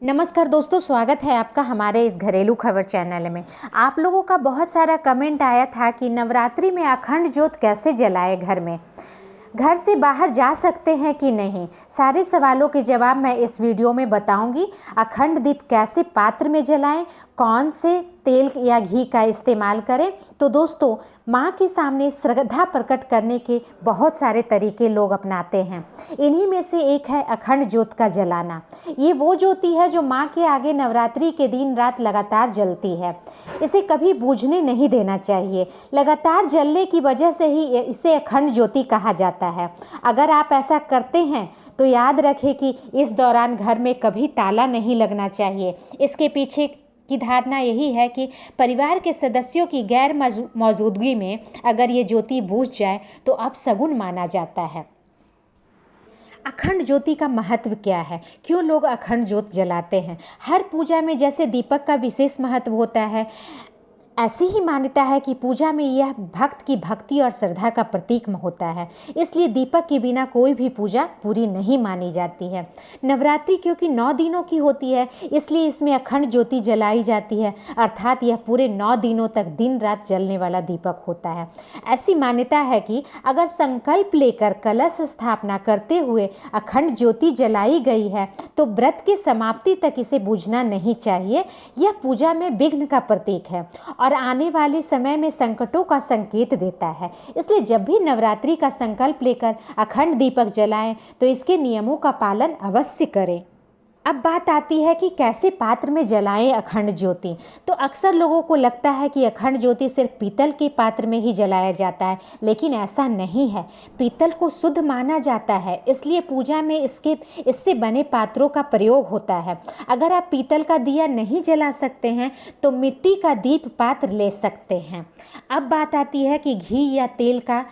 नमस्कार दोस्तों, स्वागत है आपका हमारे इस घरेलू खबर चैनल में। आप लोगों का बहुत सारा कमेंट आया था कि नवरात्रि में अखंड ज्योत कैसे जलाए, घर से बाहर जा सकते हैं कि नहीं। सारे सवालों के जवाब मैं इस वीडियो में बताऊंगी। अखंड दीप कैसे पात्र में जलाएं, कौन से तेल या घी का इस्तेमाल करें। तो दोस्तों, माँ के सामने श्रद्धा प्रकट करने के बहुत सारे तरीके लोग अपनाते हैं। इन्हीं में से एक है अखंड ज्योत का जलाना। ये वो ज्योति है जो माँ के आगे नवरात्रि के दिन रात लगातार जलती है। इसे कभी बुझने नहीं देना चाहिए। लगातार जलने की वजह से ही इसे अखंड ज्योति कहा जाता है। अगर आप ऐसा करते हैं तो याद रखें कि इस दौरान घर में कभी ताला नहीं लगना चाहिए। इसके पीछे की धारणा यही है कि परिवार के सदस्यों की गैर मौजूदगी में अगर ये ज्योति बुझ जाए तो अपशगुन माना जाता है। अखंड ज्योति का महत्व क्या है, क्यों लोग अखंड ज्योत जलाते हैं। हर पूजा में जैसे दीपक का विशेष महत्व होता है, ऐसी ही मान्यता है कि पूजा में यह भक्त की भक्ति और श्रद्धा का प्रतीक होता है। इसलिए दीपक के बिना कोई भी पूजा पूरी नहीं मानी जाती है। नवरात्रि क्योंकि 9 दिनों की होती है, इसलिए इसमें अखंड ज्योति जलाई जाती है, अर्थात यह पूरे 9 दिनों तक दिन रात जलने वाला दीपक होता है। ऐसी मान्यता है कि अगर संकल्प लेकर कलश स्थापना करते हुए अखंड ज्योति जलाई गई है तो व्रत की समाप्ति तक इसे बुझना नहीं चाहिए। यह पूजा में विघ्न का प्रतीक है और आने वाले समय में संकटों का संकेत देता है। इसलिए जब भी नवरात्रि का संकल्प लेकर अखंड दीपक जलाएं तो इसके नियमों का पालन अवश्य करें। अब बात आती है कि कैसे पात्र में जलाएं अखंड ज्योति। तो अक्सर लोगों को लगता है कि अखंड ज्योति सिर्फ पीतल के पात्र में ही जलाया जाता है, लेकिन ऐसा नहीं है। पीतल को शुद्ध माना जाता है, इसलिए पूजा में इससे बने पात्रों का प्रयोग होता है। अगर आप पीतल का दिया नहीं जला सकते हैं तो मिट्टी का दीप पात्र ले सकते हैं। अब बात आती है कि घी या तेल का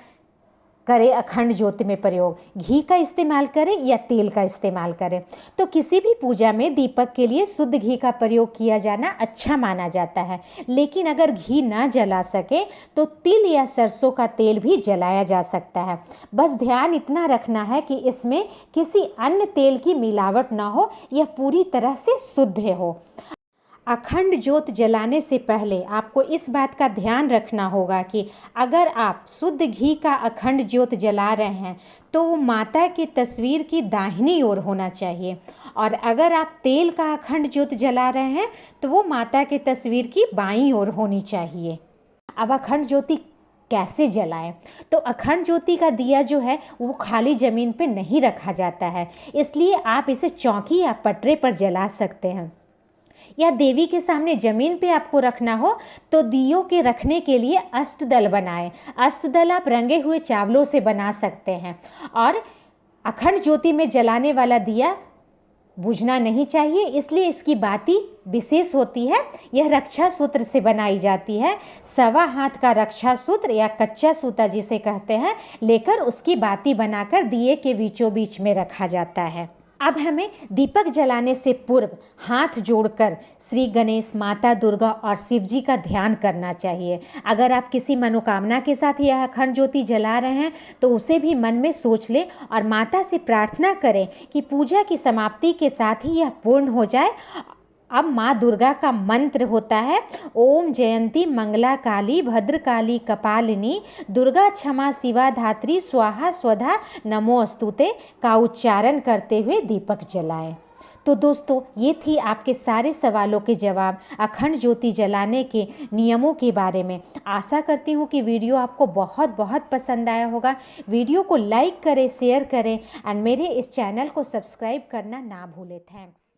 करें अखंड ज्योति में प्रयोग, घी का इस्तेमाल करें या तेल का इस्तेमाल करें। तो किसी भी पूजा में दीपक के लिए शुद्ध घी का प्रयोग किया जाना अच्छा माना जाता है, लेकिन अगर घी ना जला सके तो तिल या सरसों का तेल भी जलाया जा सकता है। बस ध्यान इतना रखना है कि इसमें किसी अन्य तेल की मिलावट ना हो, यह पूरी तरह से शुद्ध हो। अखंड ज्योत जलाने से पहले आपको इस बात का ध्यान रखना होगा कि अगर आप शुद्ध घी का अखंड ज्योत जला रहे हैं तो वो माता की तस्वीर की दाहिनी ओर होना चाहिए, और अगर आप तेल का अखंड ज्योत जला रहे हैं तो वो माता की तस्वीर की बाईं ओर होनी चाहिए। अब अखंड ज्योति कैसे जलाएं। तो अखंड ज्योति का दिया जो है वो खाली ज़मीन पे नहीं रखा जाता है, इसलिए आप इसे चौकी या पटरे पर जला सकते हैं। या देवी के सामने जमीन पे आपको रखना हो तो दियों के रखने के लिए अष्टदल बनाएं। अष्टदल आप रंगे हुए चावलों से बना सकते हैं। और अखंड ज्योति में जलाने वाला दिया बुझना नहीं चाहिए, इसलिए इसकी बाती विशेष होती है। यह रक्षा सूत्र से बनाई जाती है। 1.25 हाथ का रक्षा सूत्र या कच्चा सूता जिसे कहते हैं लेकर उसकी बाती बनाकर दिए के बीचों बीच में रखा जाता है। अब हमें दीपक जलाने से पूर्व हाथ जोड़कर श्री गणेश, माता दुर्गा और शिव जी का ध्यान करना चाहिए। अगर आप किसी मनोकामना के साथ यह अखंड ज्योति जला रहे हैं तो उसे भी मन में सोच लें और माता से प्रार्थना करें कि पूजा की समाप्ति के साथ ही यह पूर्ण हो जाए। अब माँ दुर्गा का मंत्र होता है ओम जयंती मंगला काली भद्रकाली कपालिनी दुर्गा क्षमा शिवा धात्री स्वाहा स्वधा नमो अस्तुते का उच्चारण करते हुए दीपक जलाएं। तो दोस्तों, ये थी आपके सारे सवालों के जवाब अखंड ज्योति जलाने के नियमों के बारे में। आशा करती हूँ कि वीडियो आपको बहुत बहुत पसंद आया होगा। वीडियो को लाइक करें, शेयर करें और मेरे इस चैनल को सब्सक्राइब करना ना भूलें। थैंक्स।